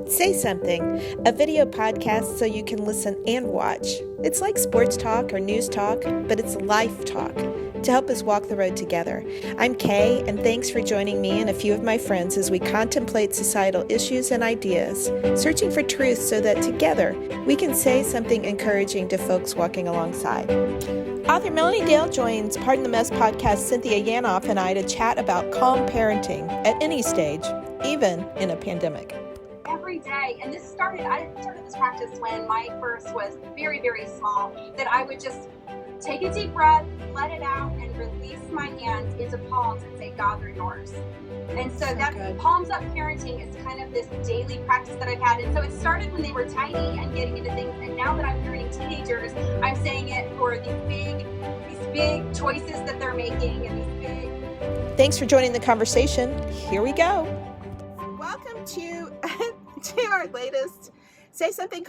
Say Something, a video podcast so you can listen and watch. It's like sports talk or news talk, but it's life talk to help us walk the road together. I'm Kay, and thanks for joining me and a few of my friends as we contemplate societal issues and ideas, searching for truth so that together we can say something encouraging to folks walking alongside. Author Melanie Dale joins Pardon the Mess podcast Cynthia Yanoff and I to chat about calm parenting at any stage, even in a pandemic. Every day, and I started this practice when my first was very, very small, that I would just take a deep breath, let it out, and release my hands into palms and say, God, they're yours. And so that's good. Palms up parenting is kind of this daily practice that I've had. And so it started when they were tiny and getting into things. And now that I'm parenting teenagers, I'm saying it for these big choices that they're making and these big. Thanks for joining the conversation. Here we go. Welcome to our latest Say Something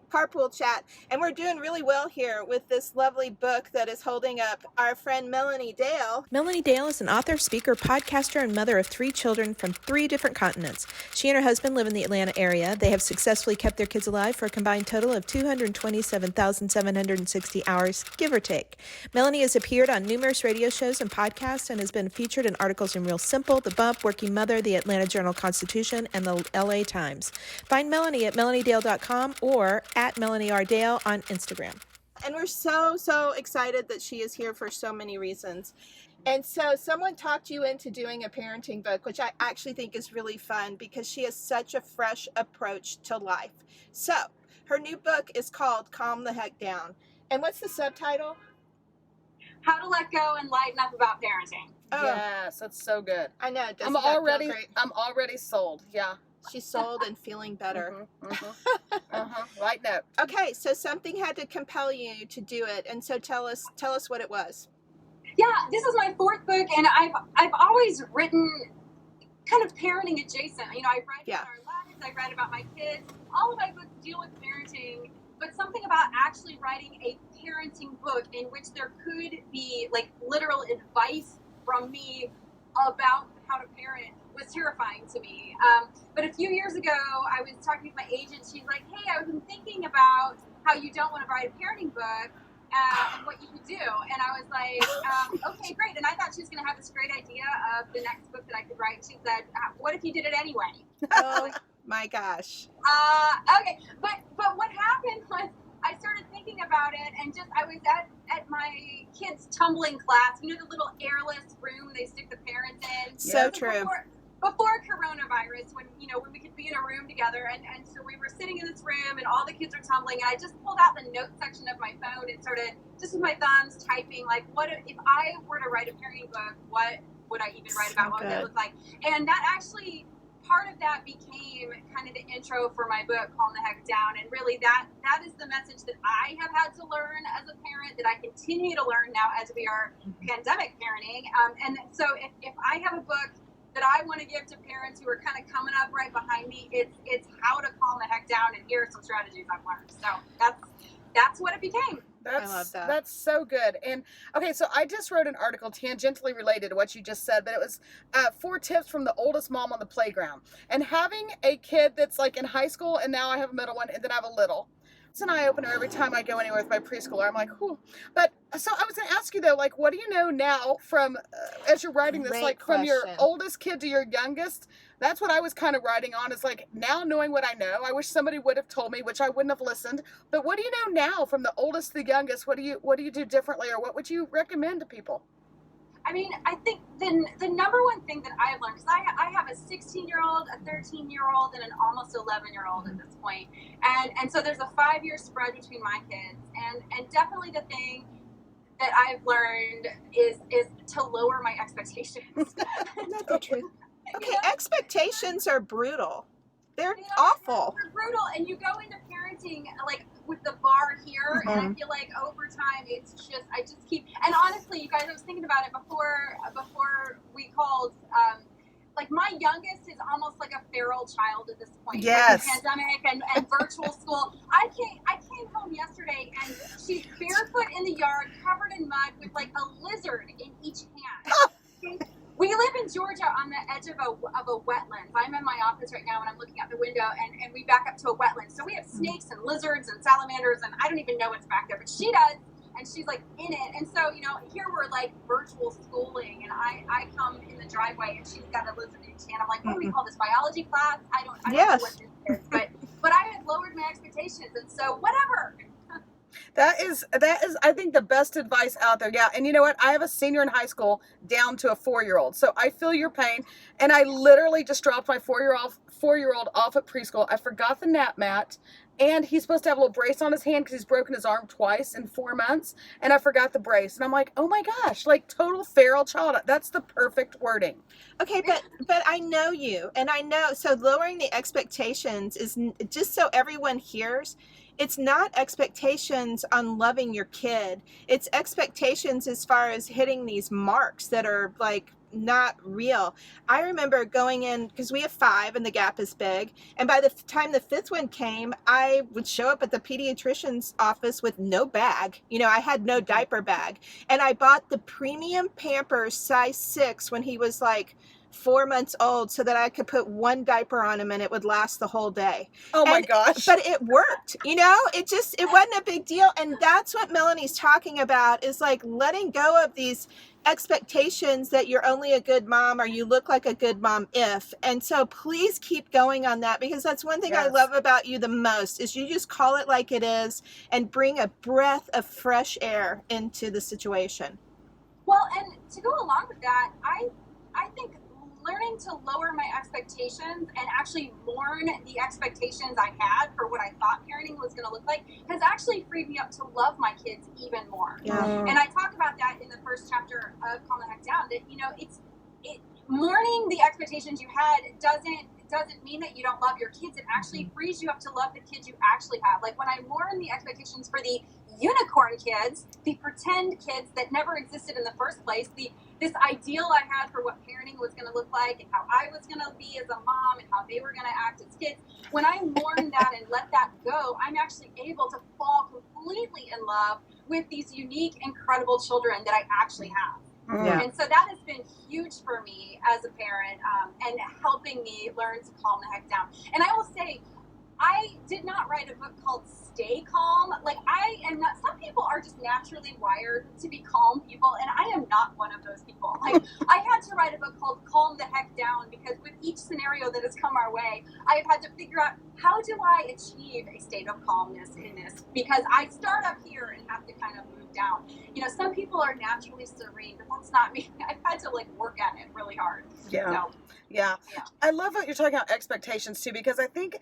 carpool chat, and we're doing really well here with this lovely book that is holding up our friend Melanie Dale. Melanie Dale is an author, speaker, podcaster, and mother of 3 children from 3 different continents. She and her husband live in the Atlanta area. They have successfully kept their kids alive for a combined total of 227,760 hours, give or take. Melanie has appeared on numerous radio shows and podcasts and has been featured in articles in Real Simple, The Bump, Working Mother, the Atlanta Journal-Constitution, and the LA Times. Find Melanie at melaniedale.com or at Melanie R. Dale on Instagram. And we're so excited that she is here for so many reasons. And so someone talked you into doing a parenting book, which I actually think is really fun because she has such a fresh approach to life. So her new book is called Calm the Heck Down. And what's the subtitle? How to let go and lighten up about parenting. Oh. Yes, that's so good. I know. I'm already sold. Yeah. She's sold and feeling better. Lighten up. Okay, so something had to compel you to do it, and so tell us what it was. Yeah, this is my 4th book, and I've always written kind of parenting adjacent. You know, I've read about our lives, I've read about my kids. All of my books deal with parenting, but something about actually writing a parenting book in which there could be like literal advice from me about how to parent was terrifying to me. But a few years ago, I was talking to my agent. She's like, hey, I've been thinking about how you don't want to write a parenting book and what you could do. And I was like, okay, great. And I thought she was going to have this great idea of the next book that I could write. She said, what if you did it anyway? Oh, my gosh. Okay. But what happened was I started thinking about it, and I was at my kids' tumbling class, you know, the little airless room they stick the parents in. So true. Before coronavirus, when we could be in a room together, and so we were sitting in this room, and all the kids are tumbling, and I just pulled out the note section of my phone and started, just with my thumbs, typing, like, what if I were to write a parenting book, what would I even write about? What would that look like? And that actually, part of that became kind of the intro for my book, Calm the Heck Down. And really that is the message that I have had to learn as a parent, that I continue to learn now as we are pandemic parenting. And so if I have a book that I want to give to parents who are kind of coming up right behind me, it's how to calm the heck down, and here are some strategies I've learned. So that's what it became. I love that. That's so good. And okay, so I just wrote an article tangentially related to what you just said, but it was 4 tips from the oldest mom on the playground. And having a kid that's like in high school, and now I have a middle one, and then I have a little. It's an eye-opener every time I go anywhere with my preschooler. I'm like, whew. But so I was going to ask you though, like, what do you know now from as you're writing this, like from your oldest kid to your youngest? That's what I was kind of writing on, is like, now knowing what I know, I wish somebody would have told me, which I wouldn't have listened. But what do you know now from the oldest to the youngest? What do you do differently, or what would you recommend to people? I mean, I think the number one thing that I've learned, because I have a 16-year-old, a 13-year-old, and an almost 11-year-old at this point. And so there's a 5-year spread between my kids. And definitely the thing that I've learned is to lower my expectations. That's the truth. Okay, expectations are brutal. They're awful. They're brutal, and you go into parenting like with the bar here, and I feel like over time I just keep. And honestly, you guys, I was thinking about it before we called. Like my youngest is almost like a feral child at this point. Yes. With the pandemic and virtual school. I came home yesterday, and she's barefoot in the yard, covered in mud, with like a lizard in each hand. We live in Georgia on the edge of a wetland. I'm in my office right now and I'm looking out the window and we back up to a wetland. So we have snakes and lizards and salamanders and I don't even know what's back there, but she does. And she's like in it. And so, here we're like virtual schooling and I come in the driveway and she's got a lizard in each hand. I'm like, what do we call this, biology class? I don't know what this is, but I had lowered my expectations and so whatever. That is, I think, the best advice out there. Yeah. And you know what? I have a senior in high school down to a 4-year-old. So I feel your pain. And I literally just dropped my 4-year-old off at preschool. I forgot the nap mat. And he's supposed to have a little brace on his hand because he's broken his arm twice in 4 months. And I forgot the brace. And I'm like, oh my gosh, like total feral child. That's the perfect wording. Okay, but I know you. And I know, so lowering the expectations is just so everyone hears. It's not expectations on loving your kid. It's expectations as far as hitting these marks that are like not real. I remember going in, because we have 5 and the gap is big. And by the time the 5th one came, I would show up at the pediatrician's office with no bag. I had no diaper bag. And I bought the premium Pampers size 6 when he was like 4 months old so that I could put one diaper on him and it would last the whole day. Oh my gosh. But it worked, it wasn't a big deal. And that's what Melanie's talking about, is like letting go of these expectations that you're only a good mom or you look like a good mom if. And so please keep going on that, because that's one thing I love about you the most, is you just call it like it is and bring a breath of fresh air into the situation. Well, and to go along with that, I think learning to lower my expectations and actually mourn the expectations I had for what I thought parenting was going to look like has actually freed me up to love my kids even more. Yeah. And I talk about that in the first chapter of Calm the Heck Down, that, mourning the expectations you had doesn't mean that you don't love your kids. It actually frees you up to love the kids you actually have. Like when I mourn the expectations for the unicorn kids, the pretend kids that never existed in the first place, this ideal I had for what parenting was going to look like and how I was going to be as a mom and how they were going to act as kids. When I mourn that and let that go, I'm actually able to fall completely in love with these unique, incredible children that I actually have. Yeah. And so that has been huge for me as a parent, and helping me learn to calm the heck down. And I will say, I did not write a book called Stay Calm. Like, I am not, some people are just naturally wired to be calm people, and I am not one of those people. Like, I had to write a book called Calm the Heck Down, because with each scenario that has come our way, I have had to figure out, how do I achieve a state of calmness in this? Because I start up here and have to kind of move down. Some people are naturally serene, but that's not me. I've had to work at it really hard. Yeah. So, yeah. I love what you're talking about expectations too, because I think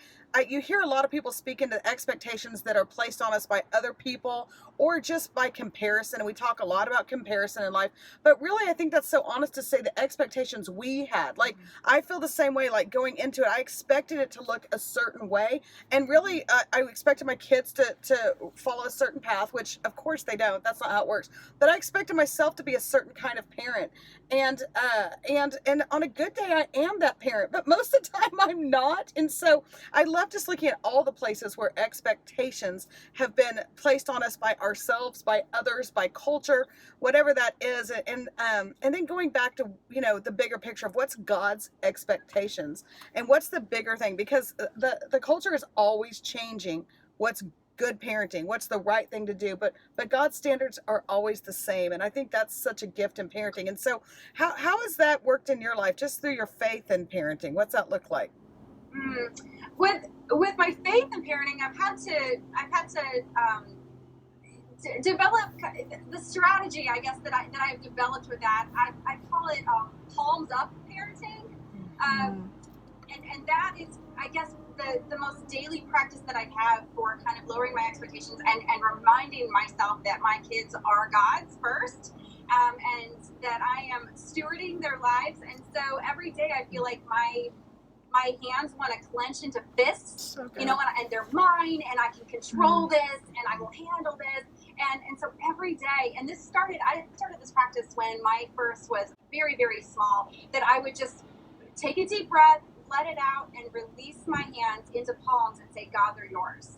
you hear a lot of people speak into expectations that are placed on us by other people or just by comparison. And we talk a lot about comparison in life, but really I think that's so honest to say the expectations we had. Like, I feel the same way, like going into it, I expected it to look a certain way. And really, I expected my kids to follow a certain path, which of course they don't. That's not how it works. But I expected myself to be a certain kind of parent. And on a good day, I am that parent, but most of the time I'm not. And so I love just looking at all the places where expectations have been placed on us by ourselves, by others, by culture, whatever that is. And then going back to, the bigger picture of what's God's expectations and what's the bigger thing, because the culture is always changing what's good parenting, what's the right thing to do, but God's standards are always the same. And I think that's such a gift in parenting. And so how has that worked in your life, just through your faith in parenting? What's that look like? With my faith in parenting, I've had to develop the strategy, I guess, that I've developed with that. I call it palms up parenting. And that is, I guess, the most daily practice that I have for kind of lowering my expectations and reminding myself that my kids are God's first, and that I am stewarding their lives. And so every day I feel like my hands want to clench into fists, and they're mine, and I can control this, and I will handle this. And so every day, and I started this practice when my first was very, very small, that I would just take a deep breath, let it out, and release my hands into palms and say, God, they're yours.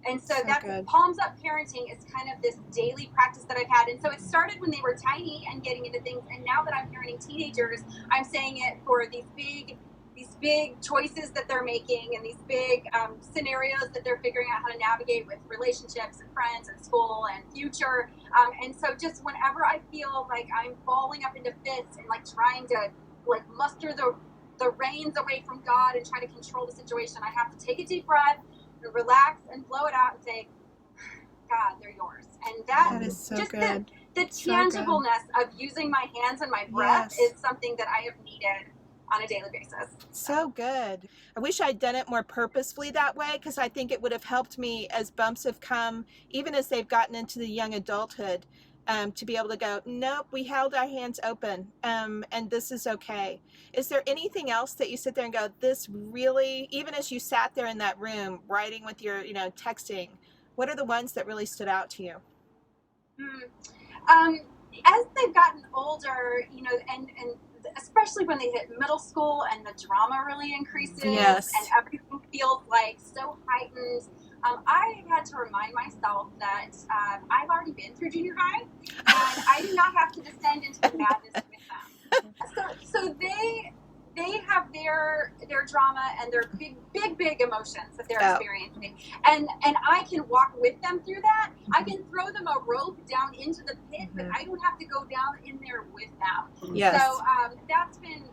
And so, So that's good. palms up parenting is kind of this daily practice that I've had. And so it started when they were tiny and getting into things. And now that I'm parenting teenagers, I'm saying it for these big choices that they're making and these big scenarios that they're figuring out how to navigate with relationships and friends and school and future. And so just whenever I feel like I'm falling up into fits and like trying to like muster the reins away from God and try to control the situation, I have to take a deep breath and relax and blow it out and say, God, they're yours. And That is so just good. the So tangibleness of using my hands and my breath Yes. is something that I have needed on a daily basis. So good. I wish I'd done it more purposefully that way, because I think it would have helped me as bumps have come, even as they've gotten into the young adulthood, to be able to go, nope, we held our hands open, and this is okay. Is there anything else that you sit there and go, this really, even as you sat there in that room writing with your, texting, what are the ones that really stood out to you? As they've gotten older, and especially when they hit middle school and the drama really increases, Yes. and everything feels like so heightened, I had to remind myself that I've already been through junior high, and I do not have to descend into the madness with them. So they have their drama and their big emotions that they're experiencing, and I can walk with them through that. I can throw them a rope down into the pit, but I don't have to go down in there with them. Yes. So that's been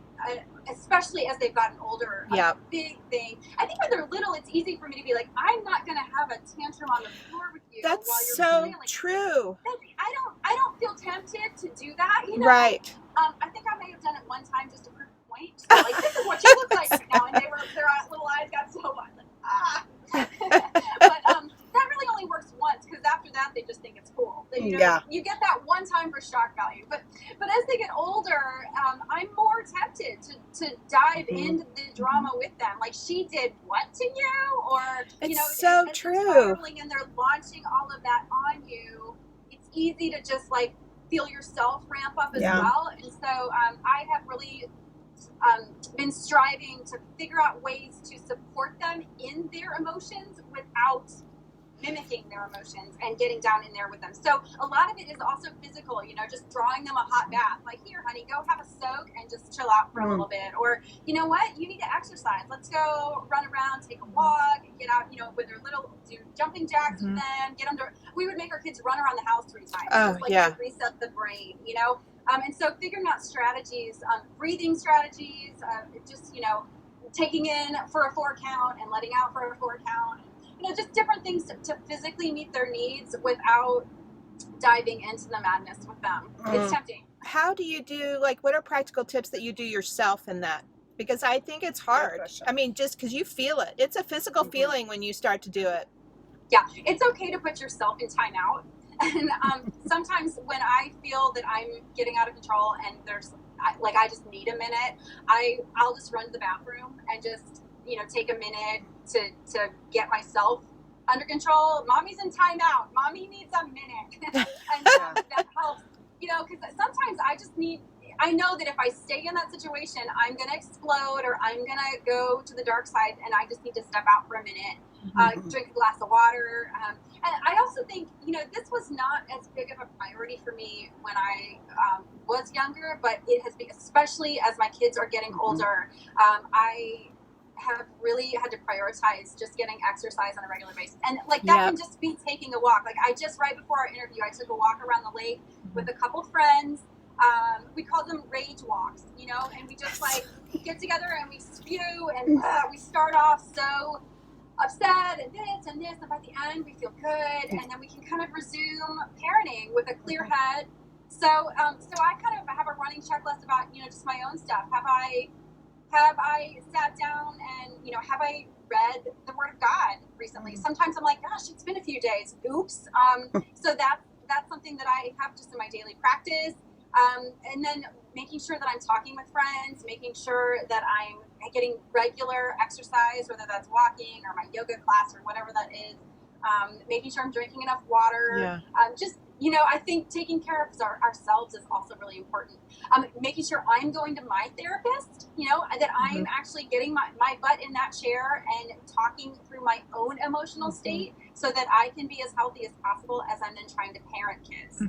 especially as they've gotten older, a big thing. I think when they're little, it's easy for me to be like, I'm not going to have a tantrum on the floor with you. That's while you're so flailing. true. I don't feel tempted to do that. Right. I think I may have done it one time just to prove a point. So, like, this is what you look like right now, and their little eyes got so wide, like, ah. But that really only works once, because after that they just think it's cool. You get that one time for shock value. But as they get older, I'm more tempted to dive into the drama with them. Like, she did what to you, or it's so true. They're spiraling and they're launching all of that on you. It's easy to just like feel yourself ramp up as well. And so I have really been striving to figure out ways to support them in their emotions without mimicking their emotions and getting down in there with them. So a lot of it is also physical, just drawing them a hot bath. Like, here, honey, go have a soak and just chill out for a little bit. Or, you know what? You need to exercise. Let's go run around, take a walk, get out, when they're little, do jumping jacks with them, get them to, we would make our kids run around the house 3 times. To reset the brain, and so figuring out strategies, breathing strategies, just, taking in for a 4 count and letting out for a 4 count. Just different things to physically meet their needs without diving into the madness with them. It's tempting. How do you do, what are practical tips that you do yourself in that? Because I think it's hard. I mean, just because you feel it. It's a physical feeling when you start to do it. Yeah, it's okay to put yourself in timeout. And sometimes when I feel that I'm getting out of control and I just need a minute, I'll just run to the bathroom and just, take a minute to get myself under control. Mommy's in timeout. Mommy needs a minute. And that helps, because sometimes I know that if I stay in that situation, I'm going to explode or I'm going to go to the dark side, and I just need to step out for a minute, drink a glass of water. And I also think, this was not as big of a priority for me when I was younger, but it has been, especially as my kids are getting older, I have really had to prioritize just getting exercise on a regular basis. And that can just be taking a walk. Right before our interview, I took a walk around the lake with a couple friends. We call them rage walks, and we just get together and we spew and we start off so upset and this, and by the end we feel good, and then we can kind of resume parenting with a clear head. So I kind of have a running checklist about, just my own stuff. Have I sat down and, have I read the Word of God recently? Sometimes I'm like, gosh, it's been a few days. Oops. So that's something that I have just in my daily practice. And then making sure that I'm talking with friends, making sure that I'm getting regular exercise, whether that's walking or my yoga class or whatever that is. Making sure I'm drinking enough water. Just I think taking care of ourselves is also really important. Making sure I'm going to my therapist, that I'm actually getting my butt in that chair and talking through my own emotional state so that I can be as healthy as possible as I'm then trying to parent kids.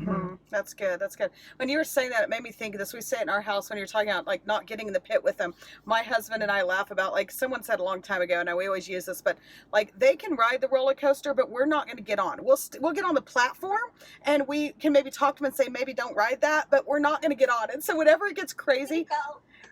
That's good. That's good. When you were saying that, it made me think of this. We say it in our house when you're talking about like not getting in the pit with them. My husband and I laugh about, like, someone said a long time ago, and we always use this, but like, they can ride the roller coaster, but we're not going to get on. We'll get on the platform, and we can maybe talk to them and say, maybe don't ride that, but we're not going to get on. And so whenever it gets crazy,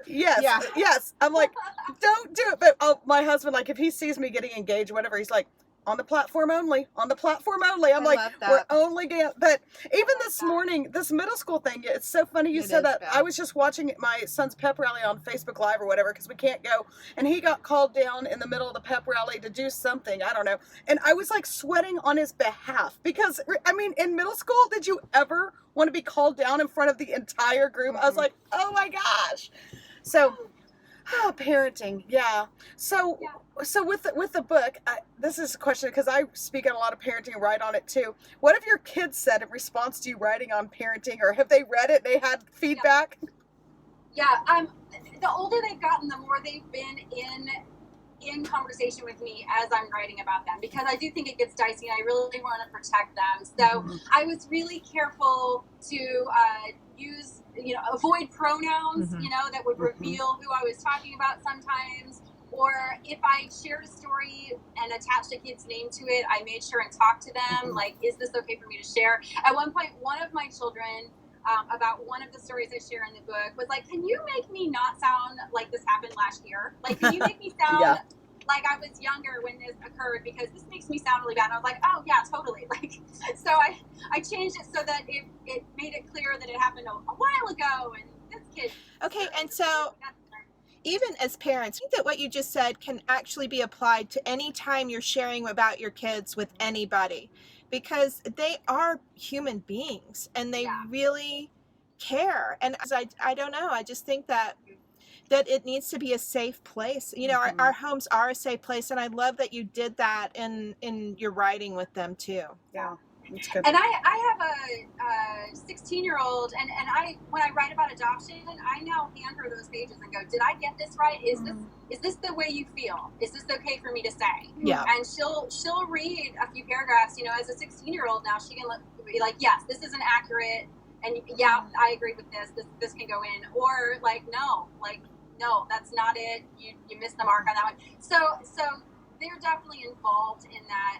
yes, I'm like, don't do it. But my husband, like, if he sees me getting engaged, whatever, he's like, on the platform only, on the platform only. I'm like, we're only getting, but even this morning, this middle school thing, it's so funny you said that. I was just watching my son's pep rally on Facebook Live or whatever, because we can't go, and he got called down in the middle of the pep rally to do something, I don't know, and I was like sweating on his behalf, because I mean, in middle school, did you ever want to be called down in front of the entire group? I was like, oh my gosh. So parenting, yeah. So with the book, this is a question because I speak on a lot of parenting and write on it too. What have your kids said in response to you writing on parenting, or have they read it? They had feedback. Yeah. The older they've gotten, the more they've been in conversation with me as I'm writing about them, because I do think it gets dicey and I really want to protect them. So I was really careful to avoid pronouns, that would reveal who I was talking about sometimes. Or if I shared a story and attached a kid's name to it, I made sure and talked to them, like, is this okay for me to share? At one point, one of my children, about one of the stories I share in the book, was like, can you make me not sound like this happened last year? Like, can you make me sound like I was younger when this occurred, because this makes me sound really bad. And I was like, oh yeah, totally. Like, so I changed it so that it made it clear that it happened a while ago, and this kid. Okay, and so even as parents, I think that what you just said can actually be applied to any time you're sharing about your kids with anybody, because they are human beings and they really care. And as I don't know, I just think that it needs to be a safe place. Our homes are a safe place, and I love that you did that in your writing with them too. Yeah. That's good. And I have a 16-year-old, and when I write about adoption, I now hand her those pages and go, did I get this right? Is this the way you feel? Is this okay for me to say? Yeah. And she'll read a few paragraphs, as a 16-year-old now, she can be like, yes, this isn't accurate, and yeah, I agree with this can go in, or like, no, that's not it, you missed the mark on that one. So they're definitely involved in that.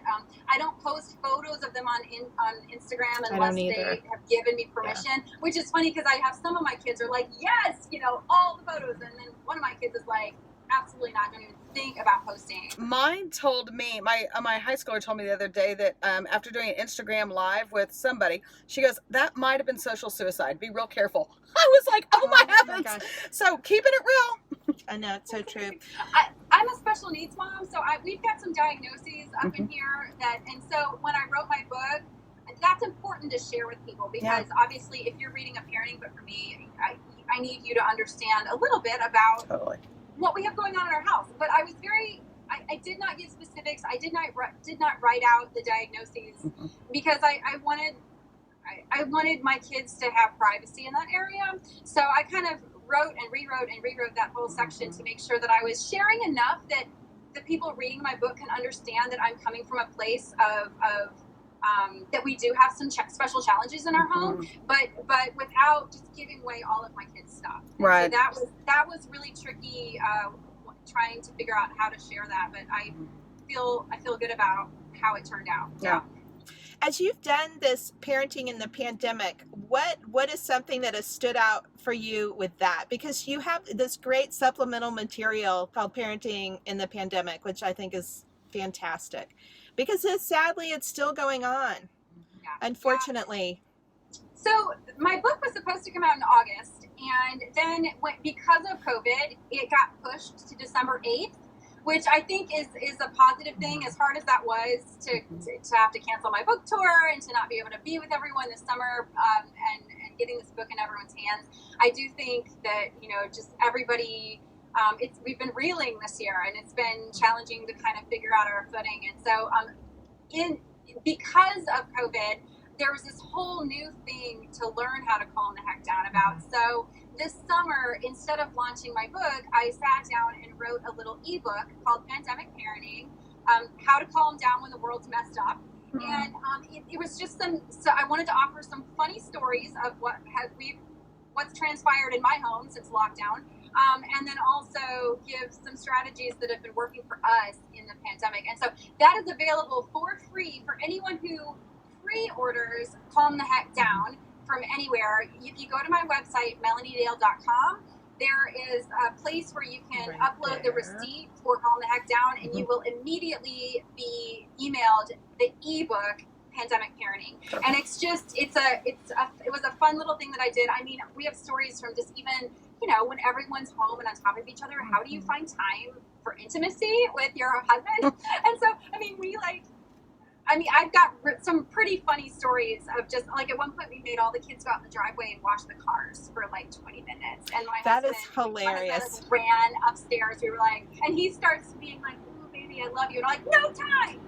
I don't post photos of them on Instagram unless they have given me permission, which is funny because I have some of my kids are like, yes, all the photos. And then one of my kids is like, absolutely not, don't even think about posting. Mine told me, my high schooler told me the other day that after doing an Instagram live with somebody, she goes, that might have been social suicide. Be real careful. I was like, oh my heavens. So keeping it real. I know, it's so true. I'm a special needs mom, so we've got some diagnoses up in here and so when I wrote my book, that's important to share with people, because obviously if you're reading a parenting book for me, I need you to understand a little bit about what we have going on in our house. But I was I did not give specifics. I did not write out the diagnoses because I wanted my kids to have privacy in that area. So I kind of wrote and rewrote that whole section to make sure that I was sharing enough that the people reading my book can understand that I'm coming from a place of that we do have some special challenges in our home, but without just giving away all of my kids' stuff. Right. So that was really tricky, trying to figure out how to share that. But I feel good about how it turned out. Yeah. As you've done this parenting in the pandemic, what is something that has stood out for you with that? Because you have this great supplemental material called Parenting in the Pandemic, which I think is fantastic. Because sadly, it's still going on, unfortunately. So my book was supposed to come out in August, and then because of COVID, it got pushed to December 8th, which I think is a positive thing, as hard as that was to have to cancel my book tour and to not be able to be with everyone this summer, and getting this book in everyone's hands. I do think that, just everybody... we've been reeling this year, and it's been challenging to kind of figure out our footing. And so, because of COVID, there was this whole new thing to learn how to calm the heck down about. So this summer, instead of launching my book, I sat down and wrote a little ebook called Pandemic Parenting, How to Calm Down When the World's Messed Up. And it was just so I wanted to offer some funny stories of what's transpired in my home since lockdown. And then also give some strategies that have been working for us in the pandemic. And so that is available for free for anyone who pre-orders Calm the Heck Down from anywhere. If you go to my website, melaniedale.com, there is a place where you can upload the receipt for Calm the Heck Down, and you will immediately be emailed the ebook Pandemic Parenting. And it was a fun little thing that I did. I mean, we have stories from just even, when everyone's home and on top of each other, how do you find time for intimacy with your husband? And so, I've got some pretty funny stories of just like at one point we made all the kids go out in the driveway and wash the cars for like 20 minutes. And my That husband is hilarious. ran upstairs. We were like, and he starts being like, "Ooh, baby, I love you." And I'm like, "No time."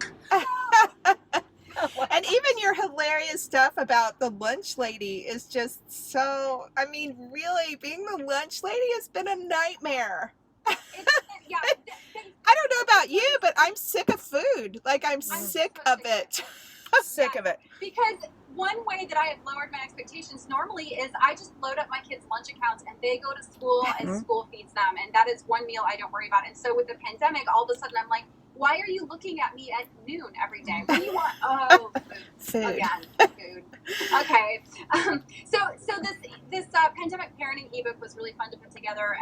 No. And even your hilarious stuff about the lunch lady is just so, really, being the lunch lady has been a nightmare. Yeah. I don't know about you, but I'm sick of food. Like, I'm sick of it. Sick of it. Because one way that I have lowered my expectations normally is I just load up my kids' lunch accounts and they go to school and school feeds them. And that is one meal I don't worry about. And so with the pandemic, all of a sudden I'm like, why are you looking at me at noon every day? What do you want? Oh, food. Again, food. Okay. So this pandemic parenting ebook was really fun to put together.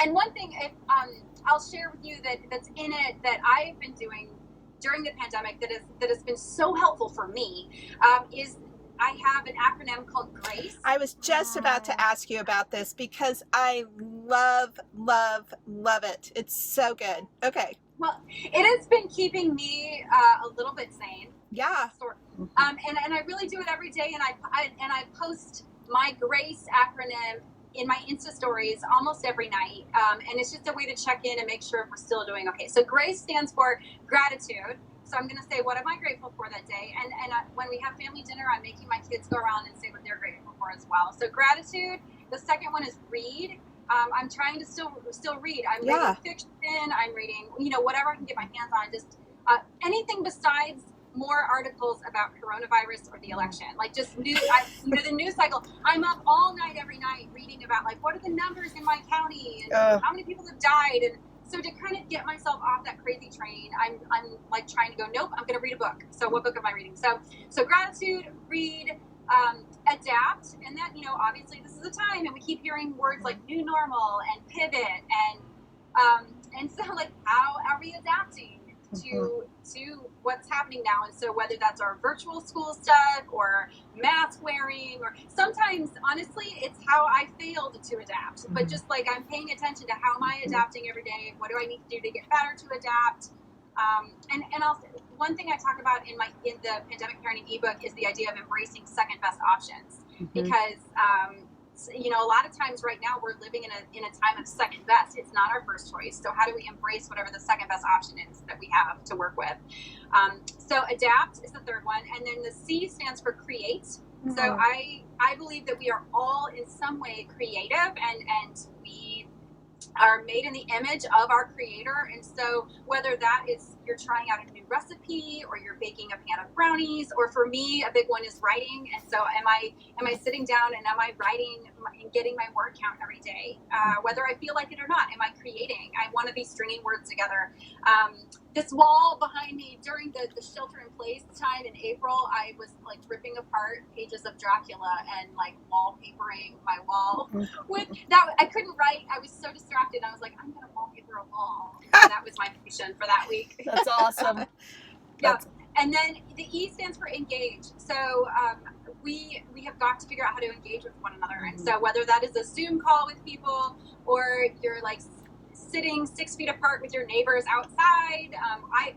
And one thing I'll share with you that's in it that I've been doing during the pandemic that has been so helpful for me is I have an acronym called GRACE. I was just about to ask you about this because I love, love, love it. It's so good. Okay. Well, it has been keeping me a little bit sane. Yeah. And I really do it every day. And I post my GRACE acronym in my Insta stories almost every night. And it's just a way to check in and make sure we're still doing okay. So GRACE stands for gratitude. So I'm going to say, what am I grateful for that day? And when we have family dinner, I'm making my kids go around and say what they're grateful for as well. So gratitude. The second one is read. I'm trying to still read. I'm reading fiction. I'm reading, whatever I can get my hands on. Just anything besides more articles about coronavirus or the election. Like just the news cycle. I'm up all night every night reading about like what are the numbers in my county and how many people have died. And so to kind of get myself off that crazy train, I'm like trying to go, nope, I'm going to read a book. So what book am I reading? So gratitude, read, adapt. And that, obviously this is a time and we keep hearing words like new normal and pivot and so like how are we adapting to what's happening now? And so whether that's our virtual school stuff or mask wearing, or sometimes honestly it's how I failed to adapt, but just like I'm paying attention to how am I adapting every day, what do I need to do to get better to adapt. And also one thing I talk about in the pandemic parenting ebook is the idea of embracing second best options, because a lot of times right now we're living in a time of second best. It's not our first choice. So how do we embrace whatever the second best option is that we have to work with? So adapt is the third one. And then the C stands for create. So I believe that we are all in some way creative and we are made in the image of our creator. And so whether that is you're trying out a new recipe or you're baking a pan of brownies, or for me, a big one is writing. And so am I sitting down and am I writing and getting my word count every day? Whether I feel like it or not, am I creating? I want to be stringing words together. This wall behind me during the shelter in place time in April, I was like ripping apart pages of Dracula and like wallpapering my wall with that. I couldn't write. I was so distracted. I was like, I'm going to wallpaper a wall. And that was my mission for that week. That's awesome. Yeah. And then the E stands for engage. So we have got to figure out how to engage with one another. And so whether that is a Zoom call with people or you're like sitting 6 feet apart with your neighbors outside.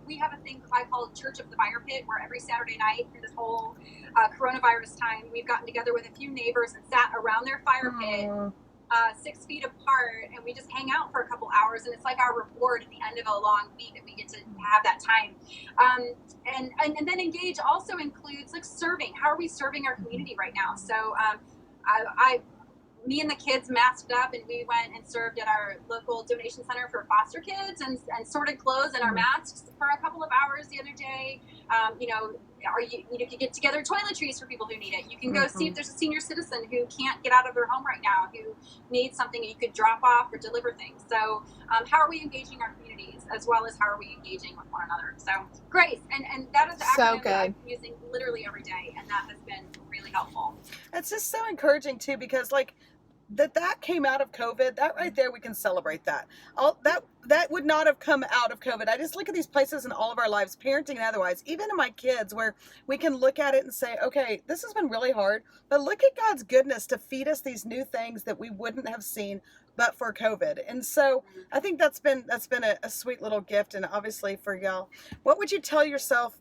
We have a thing I call Church of the Fire Pit, where every Saturday night through this whole coronavirus time, we've gotten together with a few neighbors and sat around their fire pit 6 feet apart, and we just hang out for a couple hours, and it's like our reward at the end of a long week that we get to have that time. And then engage also includes like serving. How are we serving our community right now? So me and the kids masked up and we went and served at our local donation center for foster kids and sorted clothes in our masks for a couple of hours the other day. You can get together toiletries for people who need it. You can go see if there's a senior citizen who can't get out of their home right now, who needs something you could drop off or deliver things. So how are we engaging our communities as well as how are we engaging with one another? So GRACE, and that is the acronym that I'm using literally every day, and that has been really helpful. It's just so encouraging too, because like that came out of COVID. That right there, we can celebrate that. That would not have come out of COVID. I just look at these places in all of our lives, parenting and otherwise, even in my kids, where we can look at it and say, okay, this has been really hard, but look at God's goodness to feed us these new things that we wouldn't have seen but for COVID. And so I think that's been a sweet little gift. And obviously for y'all, what would you tell yourself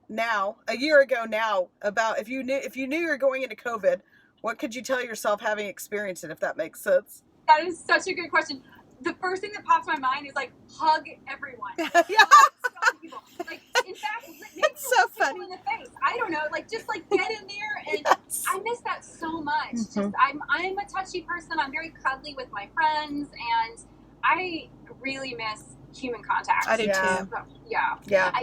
now, a year ago now, about if you knew you were going into COVID? What could you tell yourself having experienced it, if that makes sense? That is such a good question. The first thing that pops in my mind is like, hug everyone. Yeah. Hug people. Like, in fact, maybe It's so funny. in the face. I don't know. Like, just like get in there. And Yes. I miss that so much. Just I'm a touchy person. I'm very cuddly with my friends, and I really miss human contact. I do too. Yeah.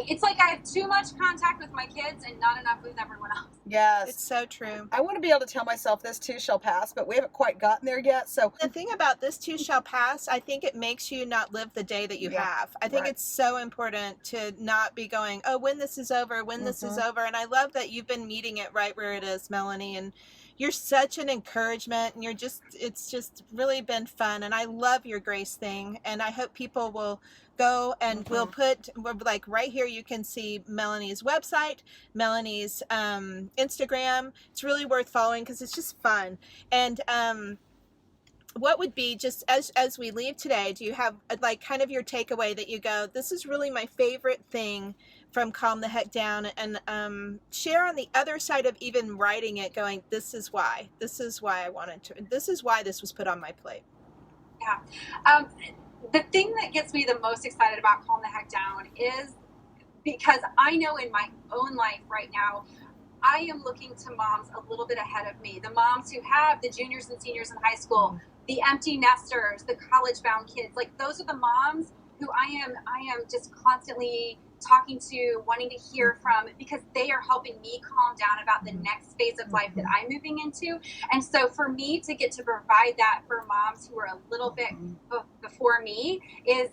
It's like I have too much contact with my kids and not enough with everyone else. Yes. It's so true. I want to be able to tell myself this too shall pass, but we haven't quite gotten there yet. So The thing about this too shall pass, I think it makes you not live the day that you have. I think it's so important to not be going, oh, when this is over, this is over. And I love that you've been meeting it right where it is, Melanie. And you're such an encouragement, and it's just really been fun. And I love your GRACE thing. And I hope people will go and we'll put, like right here, you can see Melanie's website, Melanie's Instagram. It's really worth following because it's just fun. And what would be, just as we leave today, do you have like kind of your takeaway that you go, this is really my favorite thing from Calm the Heck Down, and share on the other side of even writing it, going, this is why I wanted to, this is why this was put on my plate? Yeah. The thing that gets me the most excited about Calm the Heck Down is because I know in my own life right now, I am looking to moms a little bit ahead of me. The moms who have the juniors and seniors in high school, the empty nesters, the college-bound kids. Like, those are the moms who I am just constantly talking to, wanting to hear from, because they are helping me calm down about the next phase of life that I'm moving into. And so for me to get to provide that for moms who are a little bit before me is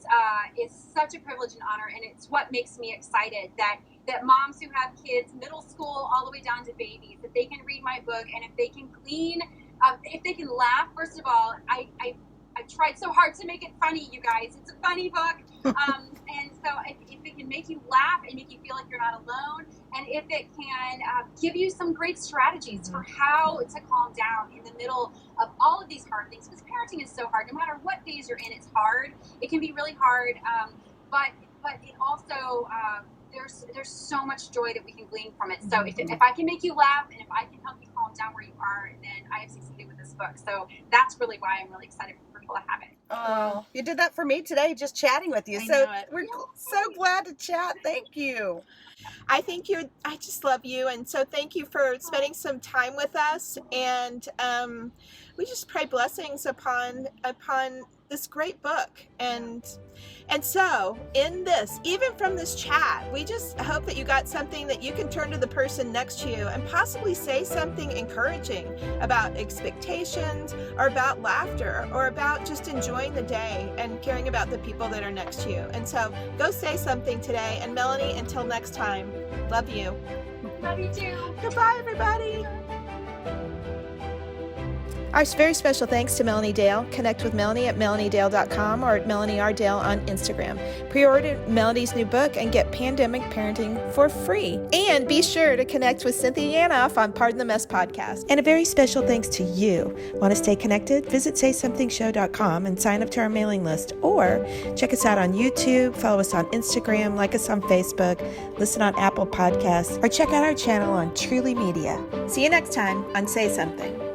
such a privilege and honor. And it's what makes me excited that moms who have kids middle school all the way down to babies, that they can read my book, and if they can glean, if they can laugh. First of all, I tried so hard to make it funny, you guys. It's a funny book. And so if it can make you laugh and make you feel like you're not alone, and if it can give you some great strategies for how to calm down in the middle of all of these hard things, because parenting is so hard. No matter what phase you're in, it's hard. It can be really hard. But it also, there's so much joy that we can glean from it. So if I can make you laugh, and if I can help you calm down where you are, then I have succeeded with this book. So that's really why I'm really excited for people to have it. Oh, you did that for me today, just chatting with you. So we're so glad to chat. Thank you. I just love you. And so thank you for spending some time with us. And we just pray blessings upon this great book. And so in this, even from this chat, we just hope that you got something that you can turn to the person next to you and possibly say something encouraging about expectations, or about laughter, or about just enjoying the day and caring about the people that are next to you. And so go say something today. And Melanie, until next time, love you. Love you too. Goodbye, everybody. Our very special thanks to Melanie Dale. Connect with Melanie at melaniedale.com or at Melanie R. Dale on Instagram. Pre-order Melanie's new book and get Pandemic Parenting for free. And be sure to connect with Cynthia Yanoff on Pardon the Mess podcast. And a very special thanks to you. Want to stay connected? Visit SaySomethingShow.com and sign up to our mailing list. Or check us out on YouTube, follow us on Instagram, like us on Facebook, listen on Apple Podcasts, or check out our channel on Truly Media. See you next time on Say Something.